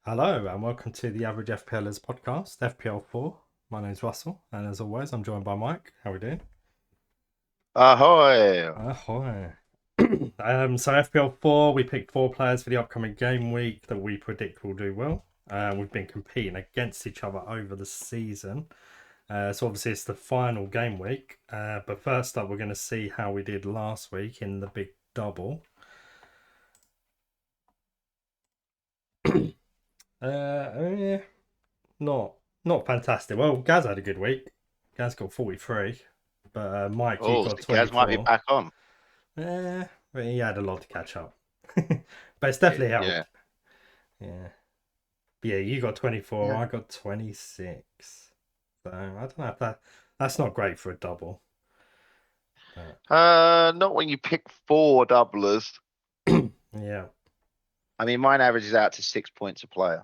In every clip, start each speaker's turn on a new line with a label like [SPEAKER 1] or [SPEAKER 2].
[SPEAKER 1] Hello and welcome to the Average FPLers podcast, FPL4. My name's Russell, and as always, I'm joined by Mike. How are we doing?
[SPEAKER 2] Ahoy!
[SPEAKER 1] Ahoy. So FPL4, we picked 4 players for the upcoming game week that we predict will do well. We've been competing against each other over the season. So obviously it's the final game week. But first up, we're going to see how we did last week in the big double. Yeah, not fantastic. Well, Gaz had a good week. Gaz got 43, but Mike, you
[SPEAKER 2] Oh,
[SPEAKER 1] got
[SPEAKER 2] so Gaz might be
[SPEAKER 1] 24.
[SPEAKER 2] back on.
[SPEAKER 1] Yeah, but he had a lot to catch up. But it's definitely
[SPEAKER 2] Yeah.
[SPEAKER 1] helped. Yeah. But yeah, you got 24,
[SPEAKER 2] Yeah.
[SPEAKER 1] I got 26. So I don't know if that's not great for a double. But
[SPEAKER 2] Not when you pick four doublers.
[SPEAKER 1] yeah,
[SPEAKER 2] I mean, mine averages out to 6 points a player.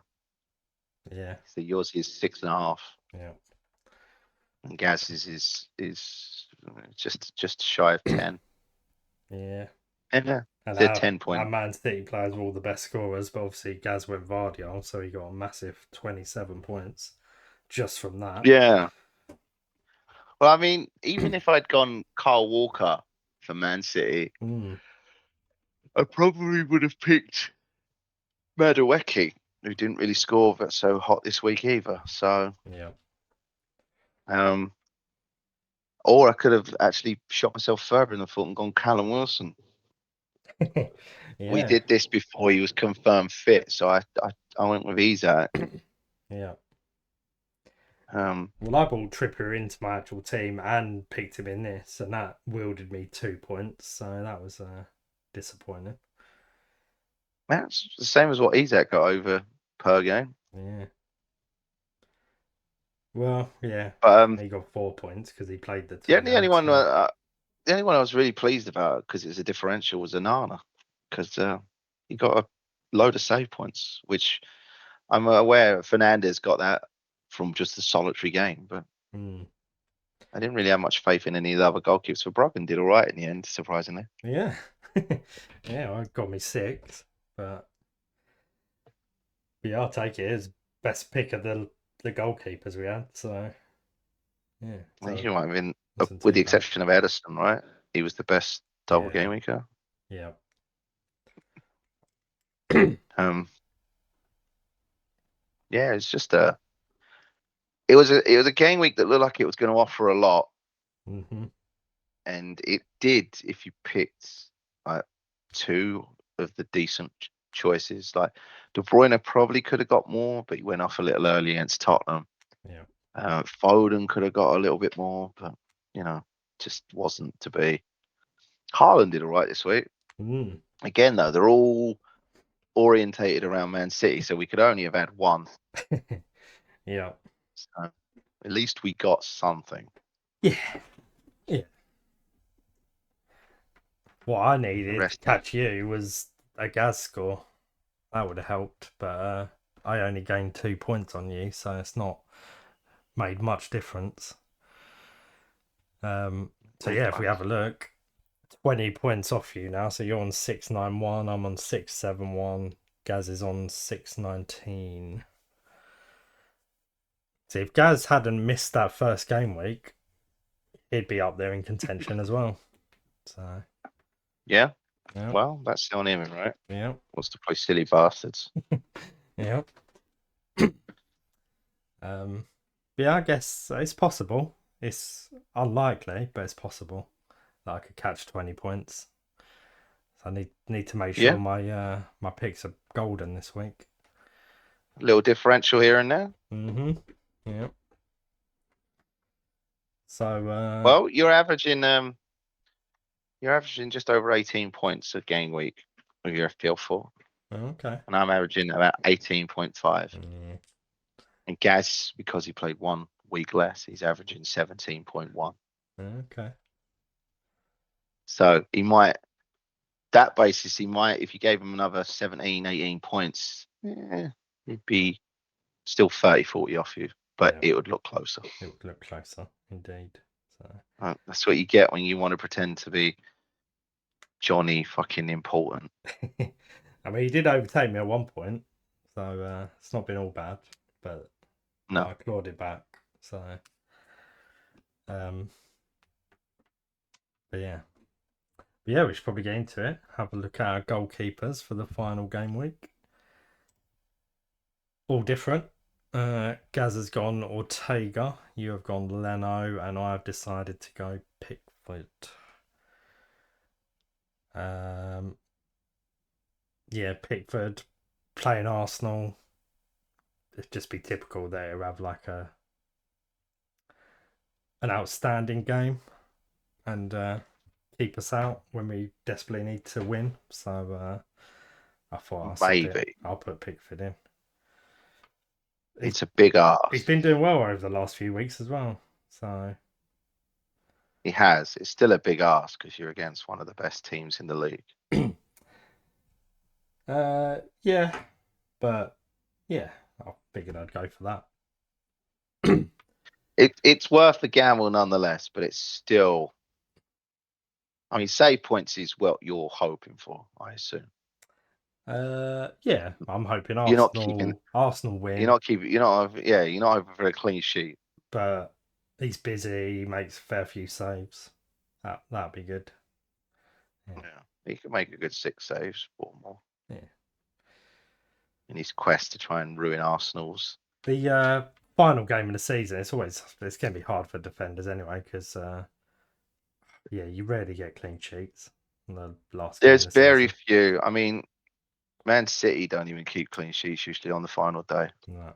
[SPEAKER 1] yeah,
[SPEAKER 2] So yours is 6.5,
[SPEAKER 1] yeah.
[SPEAKER 2] and Gaz's is just shy of 10.
[SPEAKER 1] Yeah.
[SPEAKER 2] Yeah,
[SPEAKER 1] And
[SPEAKER 2] it's a
[SPEAKER 1] our,
[SPEAKER 2] 10
[SPEAKER 1] our
[SPEAKER 2] point.
[SPEAKER 1] Man City players were all the best scorers, but obviously Gaz went Vardy, so he got a massive 27 points just from that.
[SPEAKER 2] Yeah. Well, I mean, even if I'd gone Carl Walker for Man City,
[SPEAKER 1] Mm,
[SPEAKER 2] I probably would have picked Madueke, who didn't really score so hot this week either. So,
[SPEAKER 1] yeah.
[SPEAKER 2] um, or I could have actually shot myself further in the foot and gone Callum Wilson. We
[SPEAKER 1] Yeah.
[SPEAKER 2] did this before he was confirmed fit, so I went with Isaac.
[SPEAKER 1] Yeah.
[SPEAKER 2] Um,
[SPEAKER 1] Well, I brought Trippier into my actual team and picked him in this, and that wielded me 2 points. So that was disappointing.
[SPEAKER 2] that's the same as what Isaac got over per game.
[SPEAKER 1] Yeah. Well, yeah.
[SPEAKER 2] But
[SPEAKER 1] He got 4 points because he played the
[SPEAKER 2] yeah,
[SPEAKER 1] two games. So
[SPEAKER 2] the only one I was really pleased about because it's a differential was Anana because he got a load of save points, which I'm aware Fernandez got that from just a solitary game, but
[SPEAKER 1] mm,
[SPEAKER 2] I didn't really have much faith in any of the other goalkeepers. For Broggan did all right in the end, surprisingly.
[SPEAKER 1] yeah. Yeah, I got me 6. But yeah, I'll take it as best pick of the goalkeepers we had. So yeah.
[SPEAKER 2] I think
[SPEAKER 1] So
[SPEAKER 2] he might have been,
[SPEAKER 1] wasn't
[SPEAKER 2] with
[SPEAKER 1] too
[SPEAKER 2] the
[SPEAKER 1] bad.
[SPEAKER 2] exception of Edison, right? He was the best double game
[SPEAKER 1] Yeah.
[SPEAKER 2] weeker.
[SPEAKER 1] Yeah.
[SPEAKER 2] Um, yeah, it's just it was a game week that looked like it was going to offer a lot,
[SPEAKER 1] hmm
[SPEAKER 2] and it did if you picked like two of the decent choices. Like De Bruyne probably could have got more, but he went off a little early against Tottenham.
[SPEAKER 1] Yeah.
[SPEAKER 2] Foden could have got a little bit more, but you know, just wasn't to be. Haaland did all right this week.
[SPEAKER 1] Mm.
[SPEAKER 2] Again, though, they're all orientated around Man City, so we could only have had one.
[SPEAKER 1] Yeah.
[SPEAKER 2] So at least we got something.
[SPEAKER 1] Yeah. Yeah. What I
[SPEAKER 2] The
[SPEAKER 1] needed to
[SPEAKER 2] rest,
[SPEAKER 1] catch you was a gas score. That would have helped, but I only gained 2 points on you, so it's not made much difference. So
[SPEAKER 2] I
[SPEAKER 1] yeah, if we have a look, 20 points off you now. So you're on 691, I'm on 671, Gaz is on 619. See, if Gaz hadn't missed that first game week, he'd be up there in contention as well. So
[SPEAKER 2] yeah.
[SPEAKER 1] yeah,
[SPEAKER 2] Well, that's still on him, right?
[SPEAKER 1] yeah,
[SPEAKER 2] Wants to play silly bastards.
[SPEAKER 1] yeah. Yeah, I guess it's possible. It's unlikely, but it's possible that I could catch 20 points. So I need to make sure
[SPEAKER 2] Yeah,
[SPEAKER 1] my picks are golden this week.
[SPEAKER 2] a little differential here and there.
[SPEAKER 1] Mm-hmm. Yeah. So
[SPEAKER 2] Well, you're averaging just over 18 points a game week with your FPL4,
[SPEAKER 1] okay.
[SPEAKER 2] and I'm averaging about 18.5.
[SPEAKER 1] Yeah.
[SPEAKER 2] And Gaz, because he played 1 week less, he's averaging 17.1.
[SPEAKER 1] Okay.
[SPEAKER 2] So he might, that basis, he might, if you gave him another 17, 18 points, he'd be still 30, 40 off you, but
[SPEAKER 1] Yeah.
[SPEAKER 2] it would look closer.
[SPEAKER 1] It would look closer indeed. So
[SPEAKER 2] That's what you get when you want to pretend to be Johnny fucking important.
[SPEAKER 1] I mean he did overtake me at one point. So it's not been all bad, but
[SPEAKER 2] No,
[SPEAKER 1] I clawed it back. So, um, but yeah. But yeah, we should probably get into it. Have a look at our goalkeepers for the final game week. All different. Gaz has gone Ortega. You have gone Leno, and I have decided to go Pickford. Um, yeah, Pickford playing Arsenal. It'd just be typical that he'll have like an outstanding game and keep us out when we desperately need to win. So I thought I'll sod it.
[SPEAKER 2] maybe.
[SPEAKER 1] I'll put Pickford in. He's
[SPEAKER 2] It's a big
[SPEAKER 1] he's
[SPEAKER 2] ask.
[SPEAKER 1] been doing well over the last few weeks as well. So
[SPEAKER 2] He has. It's still a big ask because you're against one of the best teams in the league.
[SPEAKER 1] yeah, but yeah, I figured I'd go for that.
[SPEAKER 2] It's worth the gamble nonetheless, but it's still. I mean, save points is what you're hoping for, I assume.
[SPEAKER 1] Yeah, I'm hoping
[SPEAKER 2] You're not keeping.
[SPEAKER 1] Arsenal
[SPEAKER 2] You're
[SPEAKER 1] win,
[SPEAKER 2] not keeping. You're not. Yeah, you're not hoping for a clean sheet.
[SPEAKER 1] but he's busy. He makes a fair few saves. That'd be good. Yeah,
[SPEAKER 2] Yeah, he could make a good 6 saves or more
[SPEAKER 1] yeah.
[SPEAKER 2] in his quest to try and ruin Arsenal's.
[SPEAKER 1] The final game of the season, it's going to be hard for defenders anyway because yeah, you rarely get clean sheets in the last game of
[SPEAKER 2] There's
[SPEAKER 1] the
[SPEAKER 2] very
[SPEAKER 1] season.
[SPEAKER 2] few. I mean, Man City don't even keep clean sheets usually on the final day.
[SPEAKER 1] No.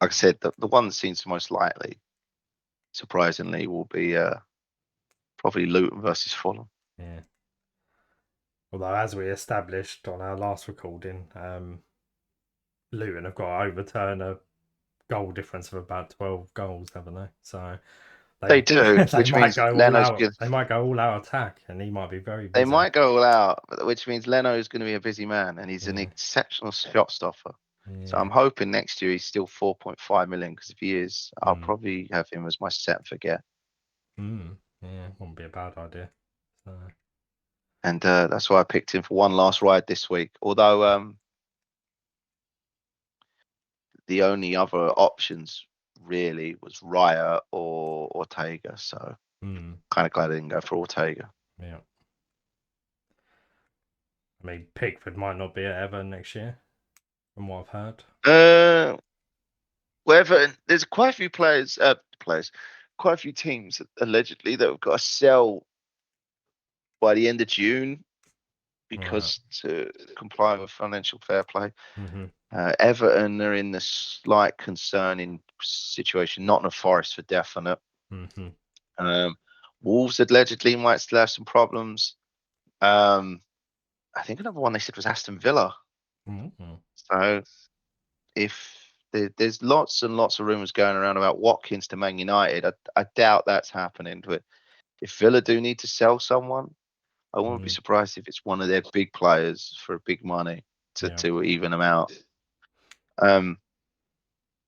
[SPEAKER 2] Like I said, the one that seems most likely, surprisingly, will be probably Luton versus Fulham.
[SPEAKER 1] Yeah. Although, as we established on our last recording, Luton have got to overturn a goal difference of about 12 goals, haven't they? So
[SPEAKER 2] They
[SPEAKER 1] they
[SPEAKER 2] do,
[SPEAKER 1] they
[SPEAKER 2] which
[SPEAKER 1] might
[SPEAKER 2] means
[SPEAKER 1] go all
[SPEAKER 2] Leno's
[SPEAKER 1] out.
[SPEAKER 2] good.
[SPEAKER 1] They might go all out attack, and he might be very
[SPEAKER 2] They
[SPEAKER 1] busy.
[SPEAKER 2] might go all out, which means Leno is going to be a busy man, and he's an
[SPEAKER 1] Yeah,
[SPEAKER 2] exceptional shot stopper. So
[SPEAKER 1] yeah.
[SPEAKER 2] I'm hoping next year he's still 4.5 million. Because if he is, I'll
[SPEAKER 1] Mm.
[SPEAKER 2] probably have him as my set and forget.
[SPEAKER 1] Yeah, wouldn't be a bad idea. So,
[SPEAKER 2] And that's why I picked him for one last ride this week. Although the only other options really was Raya or Ortega. So kind of glad I didn't go for Ortega.
[SPEAKER 1] yeah. I mean, Pickford might not be at Everton next year, from what I've heard.
[SPEAKER 2] Uh, Whether there's quite a few quite a few teams allegedly that have got to sell by the end of June
[SPEAKER 1] Right.
[SPEAKER 2] because to comply with financial fair play.
[SPEAKER 1] Mm-hmm.
[SPEAKER 2] Everton are in the slight concerning situation, not in the Forest for definite.
[SPEAKER 1] Mm-hmm.
[SPEAKER 2] Um, Wolves allegedly might still have some problems. Um, I think another one they said was Aston Villa.
[SPEAKER 1] Mm-hmm.
[SPEAKER 2] So if there's lots and lots of rumours going around about Watkins to Man United, I doubt that's happening. But if Villa do need to sell someone, I wouldn't be
[SPEAKER 1] Mm,
[SPEAKER 2] surprised if it's one of their big players for big money
[SPEAKER 1] yeah.
[SPEAKER 2] to even them out. Um,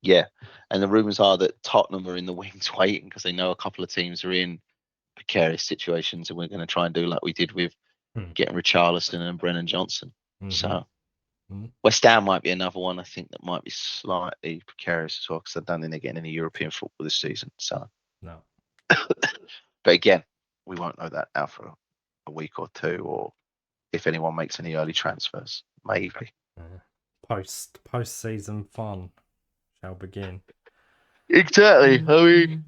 [SPEAKER 2] yeah, and the rumours are that Tottenham are in the wings waiting because they know a couple of teams are in precarious situations, and we're going to try and do like we did with
[SPEAKER 1] Mm,
[SPEAKER 2] getting Richarlison and Brennan Johnson.
[SPEAKER 1] mm-hmm.
[SPEAKER 2] So
[SPEAKER 1] Mm,
[SPEAKER 2] West Ham might be another one I think that might be slightly precarious as well because I don't think they're getting any European football this season. So,
[SPEAKER 1] no.
[SPEAKER 2] but again, we won't know that now for a week or two, or if anyone makes any early transfers, maybe.
[SPEAKER 1] Post season fun shall begin.
[SPEAKER 2] Exactly. I mean,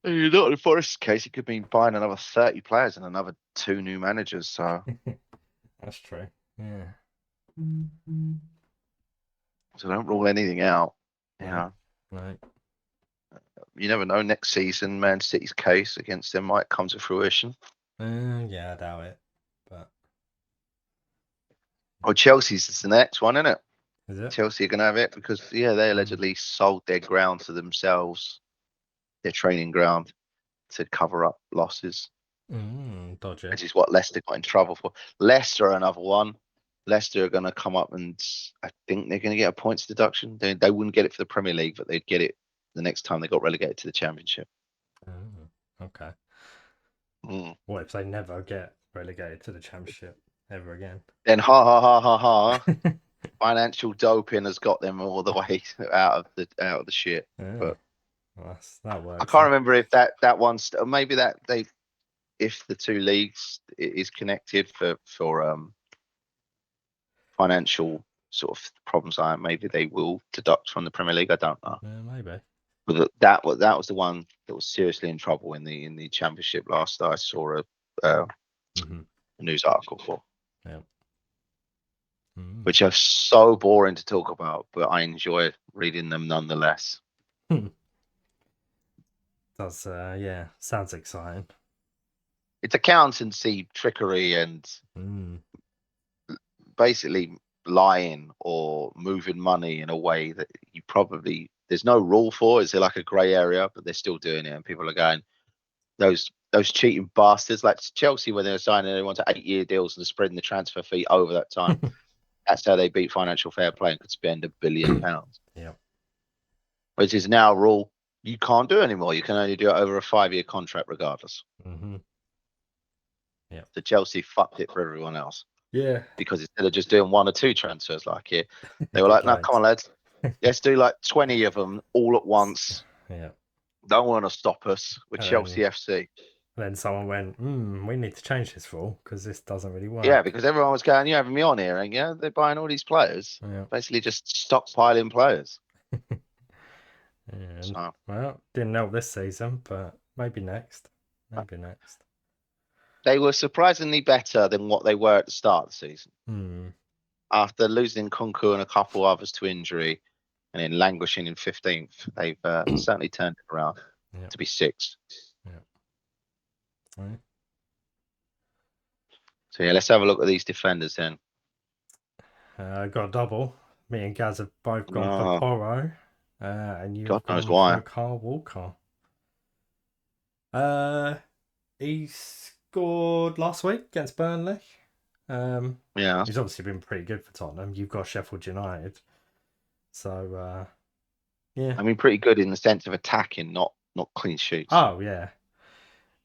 [SPEAKER 2] not in the Forest case, it could mean buying another 30 players and another two new managers. So,
[SPEAKER 1] That's true. Yeah.
[SPEAKER 2] so don't rule anything out. You
[SPEAKER 1] No.
[SPEAKER 2] know,
[SPEAKER 1] No.
[SPEAKER 2] you never know. Next season, Man City's case against them might come to fruition.
[SPEAKER 1] Yeah, I doubt it. But
[SPEAKER 2] Or Chelsea's is the next one, isn't it?
[SPEAKER 1] is it?
[SPEAKER 2] Chelsea are going to have it because, yeah, they
[SPEAKER 1] Mm.
[SPEAKER 2] allegedly sold their ground to themselves, their training ground, to cover up losses,
[SPEAKER 1] Dodgy.
[SPEAKER 2] which is what Leicester got in trouble for. Leicester are another one. Leicester are going to come up and I think they're going to get a points deduction. They wouldn't get it for the Premier League, but they'd get it the next time they got relegated to the Championship.
[SPEAKER 1] Okay.
[SPEAKER 2] Mm.
[SPEAKER 1] What if they never get relegated to the championship ever again?
[SPEAKER 2] Then ha ha ha ha ha. Financial doping has got them all the way out of the shit.
[SPEAKER 1] Yeah,
[SPEAKER 2] But
[SPEAKER 1] well, that
[SPEAKER 2] I
[SPEAKER 1] works
[SPEAKER 2] can't
[SPEAKER 1] then.
[SPEAKER 2] remember if that one's maybe that they if the two leagues is connected for financial sort of problems. Maybe they will deduct from the Premier League. I don't know.
[SPEAKER 1] Yeah, maybe.
[SPEAKER 2] But that was the one that was seriously in trouble in the Championship last. I saw uh,
[SPEAKER 1] Hmm.
[SPEAKER 2] a news article for,
[SPEAKER 1] Yeah. Mm.
[SPEAKER 2] which are so boring to talk about, but I enjoy reading them nonetheless.
[SPEAKER 1] That's yeah, sounds exciting.
[SPEAKER 2] It's accountancy trickery and
[SPEAKER 1] Mm.
[SPEAKER 2] basically lying or moving money in a way that you probably there's no rule for. It's like a grey area, but they're still doing it, and people are going those cheating bastards like Chelsea when they were signing everyone to 8-year deals and spreading the transfer fee over that time. That's how they beat financial fair play and could spend £1 billion,
[SPEAKER 1] Yeah.
[SPEAKER 2] which is now a rule you can't do anymore. You can only do it over a 5-year contract, regardless.
[SPEAKER 1] Hmm. Yeah.
[SPEAKER 2] So Chelsea fucked it for everyone else
[SPEAKER 1] Yeah.
[SPEAKER 2] because instead of just doing one or two transfers like it,
[SPEAKER 1] They
[SPEAKER 2] they were
[SPEAKER 1] did
[SPEAKER 2] like, "No, come
[SPEAKER 1] loads.
[SPEAKER 2] on, lads, let's do like 20 of them all at once.
[SPEAKER 1] Yeah.
[SPEAKER 2] Don't want to stop us with
[SPEAKER 1] And
[SPEAKER 2] Chelsea FC."
[SPEAKER 1] then someone went, we need to change this rule because this doesn't really
[SPEAKER 2] Yeah,
[SPEAKER 1] work.
[SPEAKER 2] because everyone was going, "You're having me on here, and yeah, they're buying all these players,
[SPEAKER 1] Yeah.
[SPEAKER 2] basically just stockpiling players."
[SPEAKER 1] And
[SPEAKER 2] So
[SPEAKER 1] well, didn't help this season, but maybe next.
[SPEAKER 2] uh,
[SPEAKER 1] Maybe next.
[SPEAKER 2] they were surprisingly better than what they were at the start of the season.
[SPEAKER 1] Hmm.
[SPEAKER 2] After losing Kunku and a couple others to injury, and then languishing in 15th, they've certainly turned it around
[SPEAKER 1] Yeah.
[SPEAKER 2] to be sixth.
[SPEAKER 1] Yeah. Right.
[SPEAKER 2] So yeah, let's have a look at these defenders then.
[SPEAKER 1] I got a double. Me and Gaz have both gone for
[SPEAKER 2] Oh,
[SPEAKER 1] Porro, and you
[SPEAKER 2] God
[SPEAKER 1] have
[SPEAKER 2] knows
[SPEAKER 1] gone for
[SPEAKER 2] why.
[SPEAKER 1] Carl Walker. Uh, he scored last week against Burnley. Um,
[SPEAKER 2] Yeah,
[SPEAKER 1] he's obviously been pretty good for Tottenham. You've got Sheffield United, so yeah.
[SPEAKER 2] I mean, pretty good in the sense of attacking, not clean sheets.
[SPEAKER 1] Oh yeah,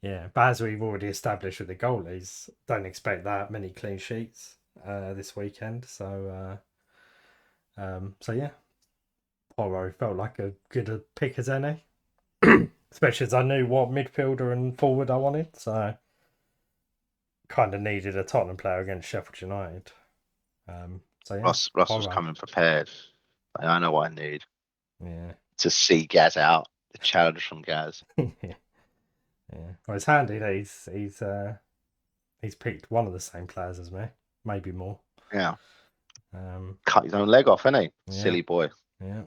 [SPEAKER 1] yeah. But as we've already established with the goalies, don't expect that many clean sheets this weekend. So yeah, Porro felt like a good pick as any, especially as I knew what midfielder and forward I wanted. So kind of needed a Tottenham player against Sheffield United. So yeah,
[SPEAKER 2] Russell's
[SPEAKER 1] Porro.
[SPEAKER 2] coming prepared. I know what I need
[SPEAKER 1] Yeah.
[SPEAKER 2] to see Gaz out. The challenge from Gaz.
[SPEAKER 1] Yeah. Well, it's handy that he's picked one of the same players as me, maybe more.
[SPEAKER 2] Yeah,
[SPEAKER 1] Um,
[SPEAKER 2] cut his own leg off, isn't he?
[SPEAKER 1] yeah,
[SPEAKER 2] Silly boy.
[SPEAKER 1] yeah,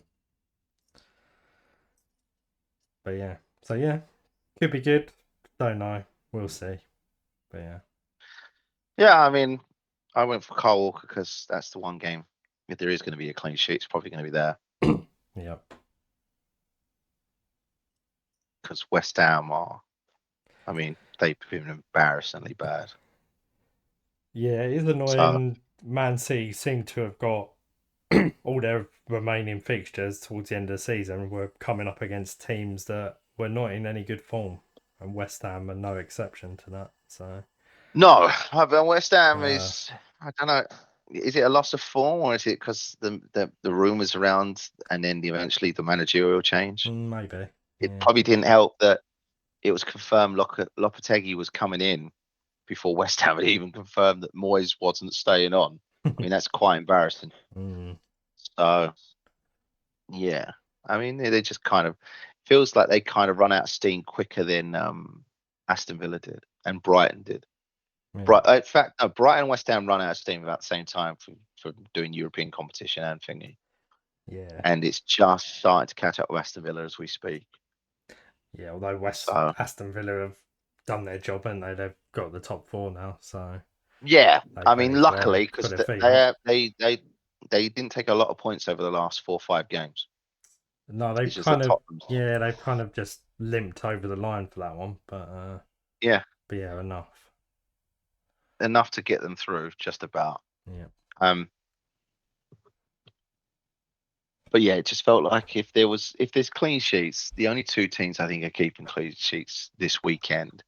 [SPEAKER 1] but yeah. So yeah, could be good. Don't know. We'll see. But yeah,
[SPEAKER 2] Yeah, I mean, I went for Carl Walker because that's the one game. If there is going to be a clean sheet, it's probably going to be there
[SPEAKER 1] yeah,
[SPEAKER 2] because West Ham are. I mean, they've been embarrassingly bad.
[SPEAKER 1] yeah. It is
[SPEAKER 2] So
[SPEAKER 1] annoying. Man City seem to have got all their remaining fixtures towards the end of the season were coming up against teams that were not in any good form, and West Ham are no exception to that. So
[SPEAKER 2] no, but West Ham
[SPEAKER 1] uh,
[SPEAKER 2] is. I don't know. Is it a loss of form or is it because the rumors around and then eventually the managerial change?
[SPEAKER 1] maybe,
[SPEAKER 2] It
[SPEAKER 1] yeah.
[SPEAKER 2] probably didn't help that it was confirmed Lopetegui was coming in before West Ham had even confirmed that Moyes wasn't staying on. I mean, that's quite embarrassing.
[SPEAKER 1] Mm,
[SPEAKER 2] So yeah, I mean, they just kind of feels like they kind of run out of steam quicker than Aston Villa did and Brighton did.
[SPEAKER 1] yeah,
[SPEAKER 2] In fact, no, Brighton and West Ham run out of steam about the same time for doing European competition and thingy,
[SPEAKER 1] yeah.
[SPEAKER 2] and it's just starting to catch up with Aston Villa as we speak.
[SPEAKER 1] Yeah, although West
[SPEAKER 2] So
[SPEAKER 1] Aston Villa have done their job and they've got the top four now, so
[SPEAKER 2] yeah,
[SPEAKER 1] they
[SPEAKER 2] I
[SPEAKER 1] don't
[SPEAKER 2] mean,
[SPEAKER 1] need to worry.
[SPEAKER 2] luckily
[SPEAKER 1] Put
[SPEAKER 2] because
[SPEAKER 1] their feet up.
[SPEAKER 2] they didn't take a lot of points over the last 4 or 5 games.
[SPEAKER 1] No,
[SPEAKER 2] It's just that Tottenham,
[SPEAKER 1] they've kind of just limped over the line for that one,
[SPEAKER 2] yeah,
[SPEAKER 1] but yeah, enough.
[SPEAKER 2] enough to get them through, just about.
[SPEAKER 1] Yeah.
[SPEAKER 2] Um, But yeah, it just felt like if there's clean sheets, the only two teams I think are keeping clean sheets this weekend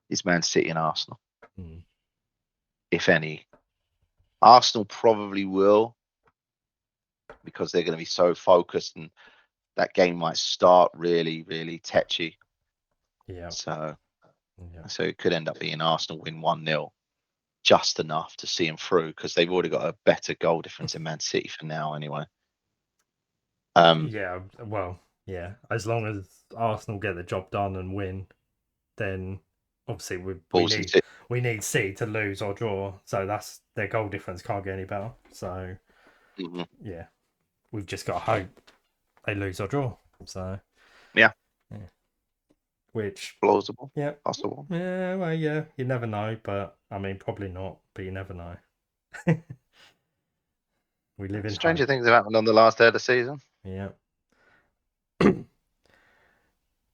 [SPEAKER 2] is Man City and Arsenal,
[SPEAKER 1] Mm.
[SPEAKER 2] if any. Arsenal probably will. because they're going to be so focused, and that game might start really, really tetchy.
[SPEAKER 1] Yeah.
[SPEAKER 2] So
[SPEAKER 1] Yeah.
[SPEAKER 2] so it could end up being Arsenal win 1-0, just enough to see them through, because they've already got a better goal difference in Man City for now anyway.
[SPEAKER 1] Yeah. Well, yeah. As long as Arsenal get the job done and win, then obviously
[SPEAKER 2] Balls and City.
[SPEAKER 1] we need City to lose or draw. So that's their goal difference can't get any better. So
[SPEAKER 2] Mhm.
[SPEAKER 1] yeah, we've just got to hope they lose or draw. So
[SPEAKER 2] Yeah,
[SPEAKER 1] yeah. Which
[SPEAKER 2] plausible,
[SPEAKER 1] yeah.
[SPEAKER 2] possible.
[SPEAKER 1] Yeah, well, yeah, you never know, but I mean, probably not, but you never know. We live in
[SPEAKER 2] Stranger
[SPEAKER 1] hope.
[SPEAKER 2] things have happened on the last day of the season.
[SPEAKER 1] Yeah.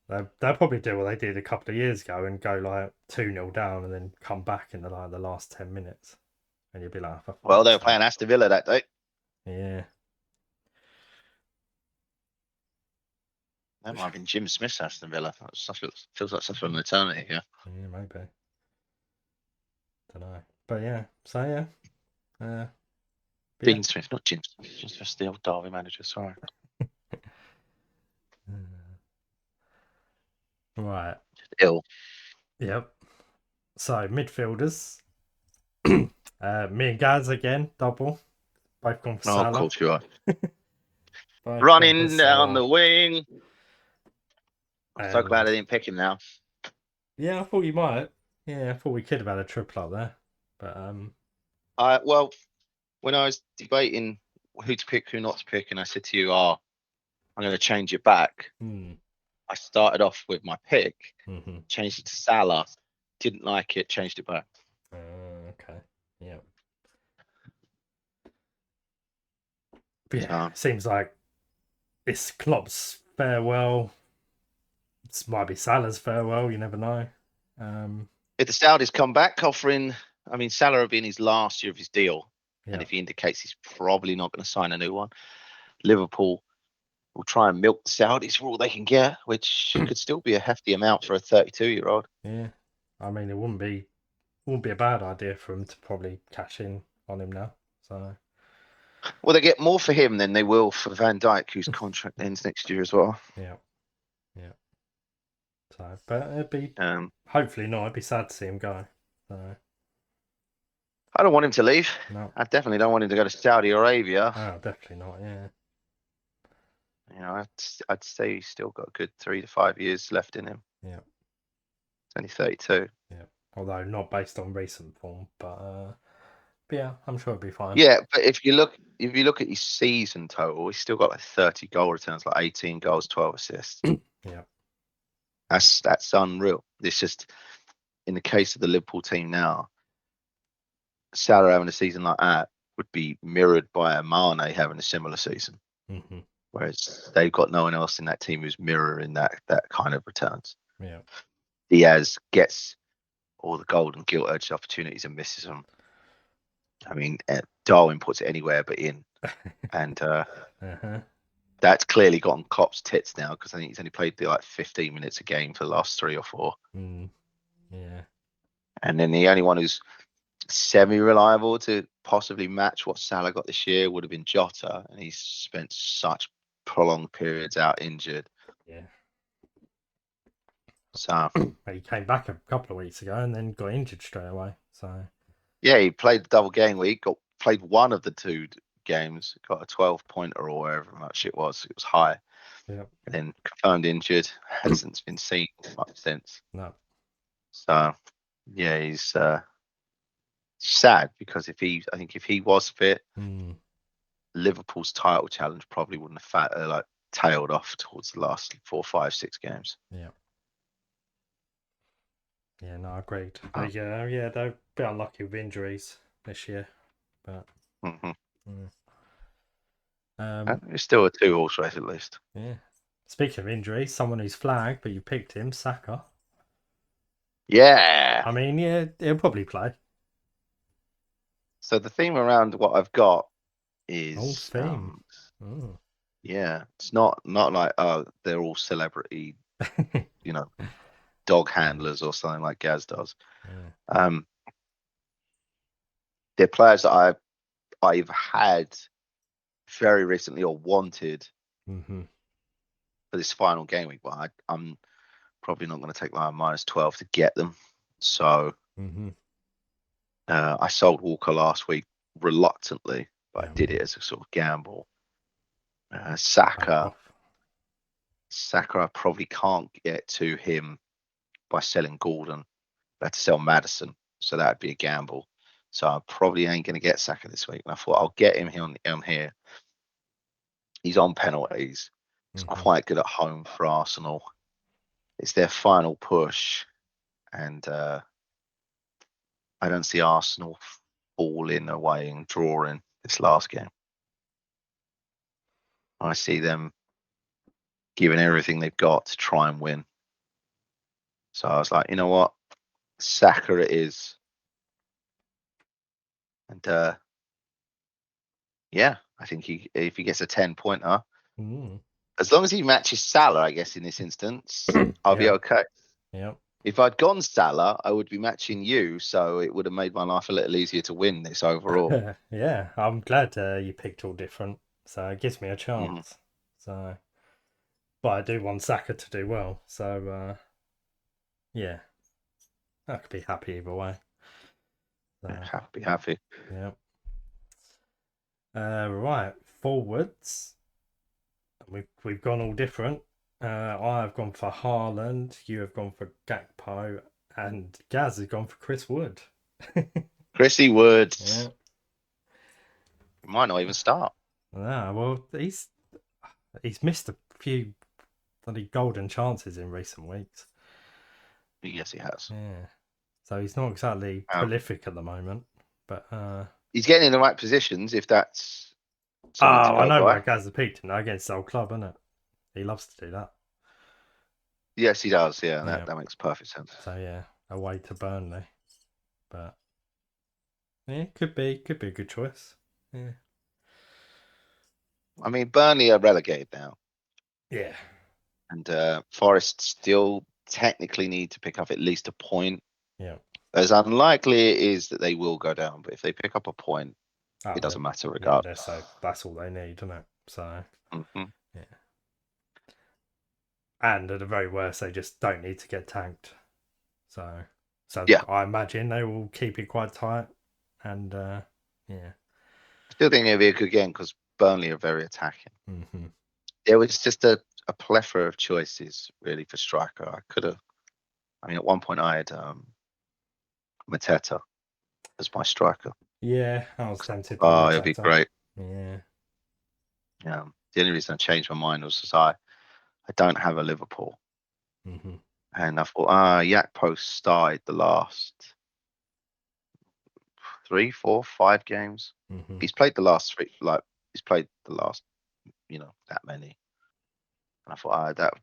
[SPEAKER 1] They'll probably do what they did a couple of years ago and go like 2-0 down and then come back in the last 10 minutes. And you'll be like, for
[SPEAKER 2] Well, they
[SPEAKER 1] fuck's
[SPEAKER 2] were
[SPEAKER 1] sake.
[SPEAKER 2] playing Aston Villa that day.
[SPEAKER 1] Yeah.
[SPEAKER 2] That might have been Jim Smith's Aston Villa. Feels like such an eternity. Yeah,
[SPEAKER 1] Yeah, maybe. Don't know. But yeah, so yeah. But yeah.
[SPEAKER 2] Dean Smith, not Jim Smith. Jim Smith's the old Derby manager. Sorry,
[SPEAKER 1] Right.
[SPEAKER 2] ill.
[SPEAKER 1] Yep. So midfielders. Me and Gaz again, double. Both gone for
[SPEAKER 2] Oh, of
[SPEAKER 1] Salah.
[SPEAKER 2] course you are.
[SPEAKER 1] Both gone for
[SPEAKER 2] Running down
[SPEAKER 1] Salah.
[SPEAKER 2] the wing. I'm so glad
[SPEAKER 1] And
[SPEAKER 2] I didn't pick him now.
[SPEAKER 1] yeah, I thought you might. Yeah, I thought we could have had a triple up there. But
[SPEAKER 2] Well, when I was debating who to pick, who not to pick, and I said to you, "Oh, I'm going to change it back."
[SPEAKER 1] hmm.
[SPEAKER 2] I started off with my pick,
[SPEAKER 1] Mm-hmm.
[SPEAKER 2] changed it to Salah, didn't like it, changed it back.
[SPEAKER 1] Okay. Yeah. But yeah,
[SPEAKER 2] So
[SPEAKER 1] seems like it's Klopp's farewell. This might be Salah's farewell. You never know. Um,
[SPEAKER 2] if the Saudis come back offering, I mean, Salah will be in his last year of his deal, and
[SPEAKER 1] yeah.
[SPEAKER 2] if he indicates he's probably not going to sign a new one, Liverpool will try and milk the Saudis for all they can get, which could still be a hefty amount for a 32-year-old.
[SPEAKER 1] Yeah. I mean, it wouldn't be a bad idea for him to probably cash in on him now. So
[SPEAKER 2] Well, they get more for him than they will for Van Dijk, whose contract ends next year as well.
[SPEAKER 1] yeah, yeah. So, but it'd be
[SPEAKER 2] Um,
[SPEAKER 1] hopefully not. It'd be sad to see him go. So
[SPEAKER 2] I don't want him to leave.
[SPEAKER 1] no,
[SPEAKER 2] I definitely don't want him to go to Saudi Arabia.
[SPEAKER 1] oh, definitely not. Yeah,
[SPEAKER 2] You know, I'd say he's still got a good 3 to 5 years left in him.
[SPEAKER 1] yeah,
[SPEAKER 2] He's only 32.
[SPEAKER 1] yeah. Although not based on recent form, but yeah, I'm sure it'd be fine.
[SPEAKER 2] Yeah, but if you look at his season total, he's still got like 30 goal returns, like 18 goals, 12 assists.
[SPEAKER 1] Yeah,
[SPEAKER 2] That's unreal. It's just in the case of the Liverpool team now, Salah having a season like that would be mirrored by a Mane having a similar season.
[SPEAKER 1] hmm,
[SPEAKER 2] Whereas they've got no one else in that team who's mirroring that kind of returns.
[SPEAKER 1] yeah,
[SPEAKER 2] Diaz gets all the golden gilt edged opportunities and misses them. I mean, Darwin puts it anywhere but in, and
[SPEAKER 1] uh-huh.
[SPEAKER 2] that's clearly got on Klopp's tits now, because I think he's only played like 15 minutes a game for the last 3 or 4.
[SPEAKER 1] Mm, yeah,
[SPEAKER 2] And then the only one who's semi-reliable to possibly match what Salah got this year would have been Jota, and he's spent such prolonged periods out injured.
[SPEAKER 1] yeah.
[SPEAKER 2] So
[SPEAKER 1] He came back a couple of weeks ago and then got injured straight away. So
[SPEAKER 2] yeah, he played the double game week, played one of the two games, got a 12 pointer or whatever much it was. It was high.
[SPEAKER 1] yeah,
[SPEAKER 2] And then confirmed injured, hasn't been seen much since.
[SPEAKER 1] no,
[SPEAKER 2] So yeah, he's sad, because I think if he was fit,
[SPEAKER 1] mm,
[SPEAKER 2] Liverpool's title challenge probably wouldn't have like tailed off towards the last 4, 5, 6 games.
[SPEAKER 1] yeah. Yeah, no, agreed.
[SPEAKER 2] Oh.
[SPEAKER 1] Yeah, they're a bit unlucky with injuries this year, but
[SPEAKER 2] Mm-hmm.
[SPEAKER 1] mm.
[SPEAKER 2] It's still a 2 horse race at least.
[SPEAKER 1] Yeah. Speaking of injuries, someone who's flagged, but you picked him, Saka.
[SPEAKER 2] Yeah.
[SPEAKER 1] I mean, yeah, he'll probably play.
[SPEAKER 2] So the theme around what I've got
[SPEAKER 1] Oh,
[SPEAKER 2] is
[SPEAKER 1] theme. Oh.
[SPEAKER 2] yeah, it's not like they're all celebrity, you know, dog handlers or something like Gaz does.
[SPEAKER 1] Yeah.
[SPEAKER 2] They're players that I've had very recently or wanted
[SPEAKER 1] Mm-hmm.
[SPEAKER 2] for this final game week, but I'm probably not going to take like a -12 to get them. So
[SPEAKER 1] Mm-hmm.
[SPEAKER 2] I sold Walker last week reluctantly, but I
[SPEAKER 1] Yeah.
[SPEAKER 2] did it as a sort of gamble.
[SPEAKER 1] Back
[SPEAKER 2] Saka,
[SPEAKER 1] off.
[SPEAKER 2] I probably can't get to him by selling Gordon. I had to sell Madison, so that'd be a gamble. So I probably ain't going to get Saka this week. And I thought I'll get him here. He's on penalties. He's
[SPEAKER 1] Mm-hmm.
[SPEAKER 2] quite good at home for Arsenal. It's their final push, and I don't see Arsenal falling away and drawing this last game. I see them giving everything they've got to try and win. So I was like, you know what, Saka it is, and yeah, I think if he gets a 10-pointer,
[SPEAKER 1] Mm.
[SPEAKER 2] as long as he matches Salah, I guess in this instance, I'll be
[SPEAKER 1] Yeah.
[SPEAKER 2] okay.
[SPEAKER 1] Yeah.
[SPEAKER 2] If I'd gone Salah, I would be matching you, so it would have made my life a little easier to win this overall.
[SPEAKER 1] Yeah. I'm glad you picked all different, so it gives me a
[SPEAKER 2] Mhm.
[SPEAKER 1] chance. So, but I do want Saka to do well. So, yeah, I could be happy either way.
[SPEAKER 2] Yeah,
[SPEAKER 1] So,
[SPEAKER 2] happy, happy.
[SPEAKER 1] yeah. Right, forwards. We've gone all different. I've gone for Haaland. You have gone for Gakpo, and Gaz has gone for Chris Wood.
[SPEAKER 2] Chrissy Woods
[SPEAKER 1] Yeah.
[SPEAKER 2] might not even start.
[SPEAKER 1] Ah, well, he's missed a few bloody golden chances in recent weeks.
[SPEAKER 2] Yes, he has.
[SPEAKER 1] Yeah. So he's not exactly
[SPEAKER 2] Um,
[SPEAKER 1] prolific at the moment. But
[SPEAKER 2] he's getting in the right positions if that's
[SPEAKER 1] oh,
[SPEAKER 2] something to
[SPEAKER 1] I
[SPEAKER 2] go
[SPEAKER 1] know why
[SPEAKER 2] by.
[SPEAKER 1] Gaz has picked him now against the old club, isn't it? He loves to do that.
[SPEAKER 2] Yes, he does. Yeah,
[SPEAKER 1] Yeah.
[SPEAKER 2] that makes perfect sense.
[SPEAKER 1] So yeah, away to Burnley. But yeah, could be a good choice. Yeah.
[SPEAKER 2] I mean, Burnley are relegated now,
[SPEAKER 1] Yeah.
[SPEAKER 2] and Forest still technically need to pick up at least a point.
[SPEAKER 1] Yeah.
[SPEAKER 2] As unlikely it is that they will go down, but if they pick up a point,
[SPEAKER 1] Oh,
[SPEAKER 2] it doesn't matter
[SPEAKER 1] yeah, they're
[SPEAKER 2] regardless.
[SPEAKER 1] safe. That's all they need, isn't it? So
[SPEAKER 2] Hmm.
[SPEAKER 1] yeah. And at the very worst, they just don't need to get tanked. So
[SPEAKER 2] Yeah,
[SPEAKER 1] I imagine they will keep it quite tight. And yeah.
[SPEAKER 2] still think it'll be a good game because Burnley are very attacking.
[SPEAKER 1] Mm-hmm.
[SPEAKER 2] There was just a plethora of choices really for striker. I could have. I mean, at one point I had Mateta as my striker.
[SPEAKER 1] Yeah, I was tempted by
[SPEAKER 2] Oh, it'd be
[SPEAKER 1] Mateta.
[SPEAKER 2] great.
[SPEAKER 1] Yeah.
[SPEAKER 2] The only reason I changed my mind was because I don't have a Liverpool,
[SPEAKER 1] Mm-hmm.
[SPEAKER 2] and I thought, Yakpo started the last 3, 4, 5 games.
[SPEAKER 1] Mm-hmm.
[SPEAKER 2] He's played the last three, like he's played the last, that many. And I thought, that would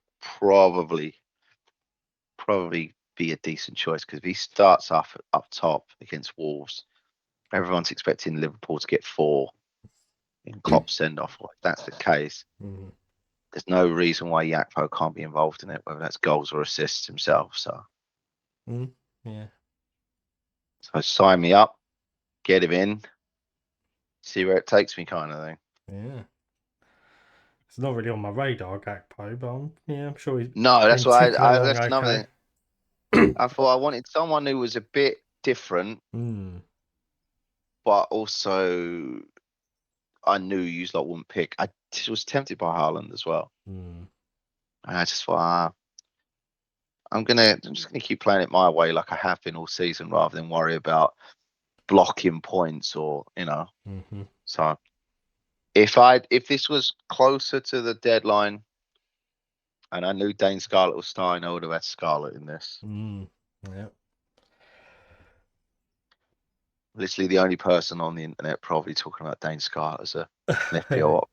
[SPEAKER 2] probably be a decent choice because if he starts up top against Wolves, everyone's expecting Liverpool to get 4 in Klopp's send off. If that's the case,
[SPEAKER 1] Mm-hmm.
[SPEAKER 2] there's no reason why Yakpo can't be involved in it, whether that's goals or assists himself.
[SPEAKER 1] Mm. Yeah.
[SPEAKER 2] So sign me up, get him in, see where it takes me, kind of thing.
[SPEAKER 1] Yeah. It's not really on my radar, Gakpo, but I'm sure he's
[SPEAKER 2] No, that's
[SPEAKER 1] been
[SPEAKER 2] why
[SPEAKER 1] ticking along
[SPEAKER 2] that's another
[SPEAKER 1] okay.
[SPEAKER 2] thing. I thought I wanted someone who was a bit different,
[SPEAKER 1] Mm.
[SPEAKER 2] but also I knew you lot wouldn't pick. I was tempted by Haaland as well,
[SPEAKER 1] Mm.
[SPEAKER 2] and I just thought, I'm just gonna keep playing it my way like I have been all season, rather than worry about blocking points or.
[SPEAKER 1] Mm-hmm.
[SPEAKER 2] So if this was closer to the deadline, and I knew Dane Scarlett was starting, I would have had Scarlett in this.
[SPEAKER 1] Mm. Yeah.
[SPEAKER 2] Literally the only person on the internet probably talking about Dane Scarlett as an FPL op.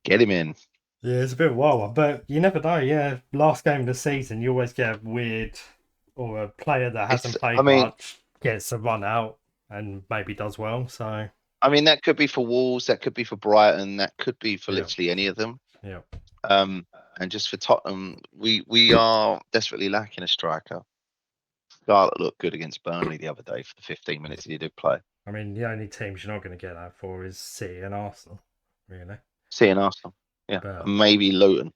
[SPEAKER 2] Get him in.
[SPEAKER 1] Yeah, it's a bit wild, but you never know. Yeah, last game of the season, you always get a weird or a player that
[SPEAKER 2] It's.
[SPEAKER 1] hasn't
[SPEAKER 2] I
[SPEAKER 1] played
[SPEAKER 2] mean.
[SPEAKER 1] much gets a run out and maybe does well. So
[SPEAKER 2] I mean, that could be for Wolves. That could be for Brighton. That could be for
[SPEAKER 1] yeah,
[SPEAKER 2] literally any of them.
[SPEAKER 1] yeah,
[SPEAKER 2] Um, and just for Tottenham, we are desperately lacking a striker. Scarlett looked good against Burnley the other day for the 15 minutes he did play.
[SPEAKER 1] I mean, the only teams you're not going to get that for is City and Arsenal, really.
[SPEAKER 2] Seeing Arsenal, yeah,
[SPEAKER 1] But
[SPEAKER 2] maybe Luton.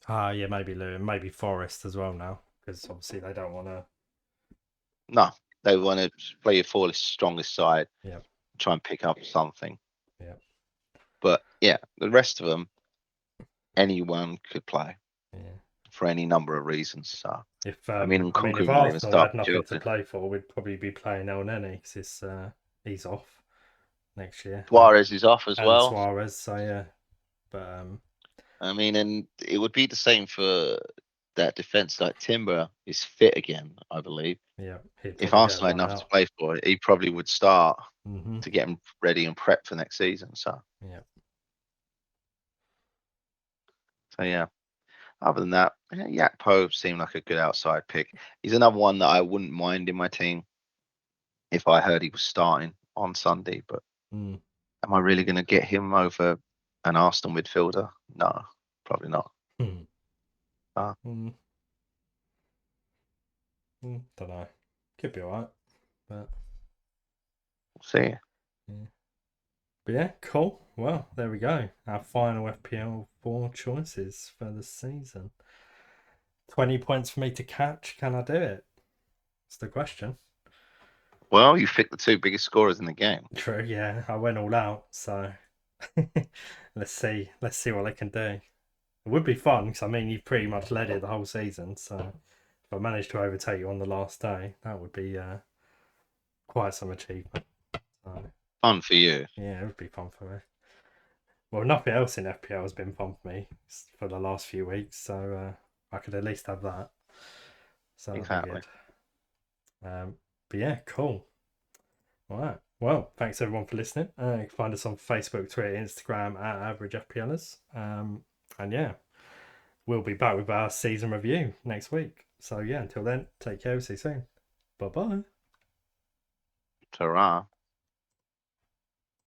[SPEAKER 1] yeah, maybe Luton, maybe Forest as well now, because obviously they don't want to.
[SPEAKER 2] No, they want to play a four strongest side,
[SPEAKER 1] Yeah,
[SPEAKER 2] try and pick up something.
[SPEAKER 1] yeah,
[SPEAKER 2] But yeah, the rest of them, anyone could play
[SPEAKER 1] yeah.
[SPEAKER 2] for any number of reasons. So
[SPEAKER 1] I mean,
[SPEAKER 2] Nkunku
[SPEAKER 1] if
[SPEAKER 2] might even
[SPEAKER 1] Arsenal
[SPEAKER 2] start
[SPEAKER 1] had nothing to
[SPEAKER 2] Jordan.
[SPEAKER 1] play for, we'd probably be playing El Neni because he's off next year,
[SPEAKER 2] Suarez is off as
[SPEAKER 1] and
[SPEAKER 2] well.
[SPEAKER 1] Suarez. So yeah, but
[SPEAKER 2] And it would be the same for that defense. Like Timber is fit again, I believe.
[SPEAKER 1] yeah, he'd
[SPEAKER 2] If
[SPEAKER 1] probably get
[SPEAKER 2] Arsenal had
[SPEAKER 1] run
[SPEAKER 2] enough to
[SPEAKER 1] out.
[SPEAKER 2] play for, he probably would start
[SPEAKER 1] Hmm.
[SPEAKER 2] to get him ready and prepped for next season.
[SPEAKER 1] Yeah.
[SPEAKER 2] So yeah. Other than that, yeah, Yakpo seemed like a good outside pick. He's another one that I wouldn't mind in my team if I heard he was starting on Sunday. But
[SPEAKER 1] Mm.
[SPEAKER 2] am I really going to get him over an Arsenal midfielder? No, probably not.
[SPEAKER 1] Mm.
[SPEAKER 2] Uh,
[SPEAKER 1] Mm. Mm. Don't know. Could be alright, but
[SPEAKER 2] we'll see.
[SPEAKER 1] yeah. But yeah, cool. Well, there we go. Our final FPL4 choices for the season. 20 points for me to catch. Can I do it? It's the question.
[SPEAKER 2] Well, you picked the two biggest scorers in the game.
[SPEAKER 1] True, yeah. I went all out, so let's see. Let's see what they can do. It would be fun because I mean you've pretty much led it the whole season, so if I manage to overtake you on the last day, that would be quite some achievement. So
[SPEAKER 2] Fun for you.
[SPEAKER 1] yeah, it would be fun for me. Well, nothing else in FPL has been fun for me for the last few weeks, so I could at least have that. So that'd be
[SPEAKER 2] Exactly.
[SPEAKER 1] good. But yeah, cool. All right. Well, thanks everyone for listening. You can find us on Facebook, Twitter, Instagram at Average FPLers. And yeah, we'll be back with our season review next week. So yeah, until then, take care. See you soon. Bye bye.
[SPEAKER 2] Ta